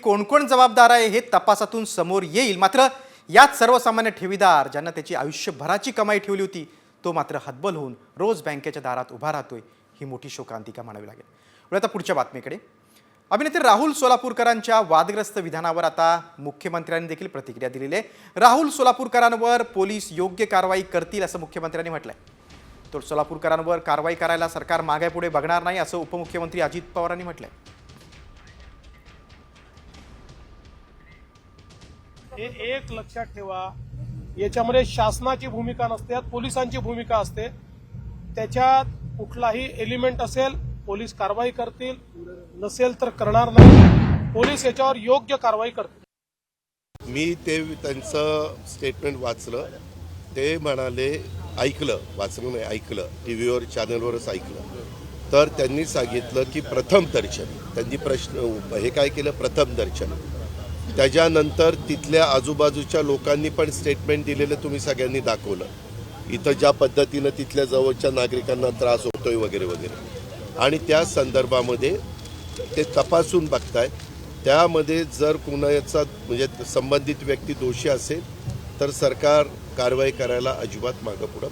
कोण कोण जबाबदार आहे हे तपासातून समोर येईल। मात्र यात सर्वसामान्य ठेवीदार ज्यांना त्याची आयुष्यभराची कमाई ठेवली होती तो मात्र हतबल होऊन रोज बँकेच्या दारात उभा राहतोय, ही मोठी शोकांतिका म्हणावी लागेल। आता पुढच्या बातमीकडे। अभिनेते राहुल सोलापूरकरांच्या वादग्रस्त विधानावर आता मुख्यमंत्र्यांनी देखील प्रतिक्रिया दिलेली आहे। राहुल सोलापूरकरांवर पोलीस योग्य कारवाई करतील असं मुख्यमंत्र्यांनी म्हटलंय। तर सोलापूरकरांवर कारवाई करायला सरकार मागे पुढे बघणार नाही असं उपमुख्यमंत्री अजित पवारांनी म्हटलंय। हे एक लक्षात ठेवा, याच्यामध्ये शासनाची भूमिका नसते, पोलिसांची भूमिका असते। त्याच्यात कुठलाही एलिमेंट असेल पोलीस कारवाई करतील, नसेल तर करणार नाही। पोलीस याच्यावर योग्य कारवाई करतील। मी ते त्यांचं स्टेटमेंट वाचलं, ते म्हणाले, ऐकलं, वाचलं नाही ऐकलं, टीव्हीवर चॅनलवरच ऐकलं। तर त्यांनी सांगितलं की प्रथम दर्शन, त्यांनी प्रश्न हे काय केलं, प्रथम दर्शन। त्याच्यानंतर तिथल्या आजूबाजूच्या लोकांनी पण स्टेटमेंट दिलेलं तुम्ही सगळ्यांनी दाखवलं, इथं ज्या पद्धतीनं तिथल्या जवळच्या नागरिकांना त्रास होतोय वगैरे वगैरे। आणि त्या संदर्भामध्ये ते तपासून बघतायत, त्यामध्ये जर कुणाचा म्हणजे संबंधित व्यक्ती दोषी असेल तर सरकार कारवाई करायला अजिबात मागं पुढं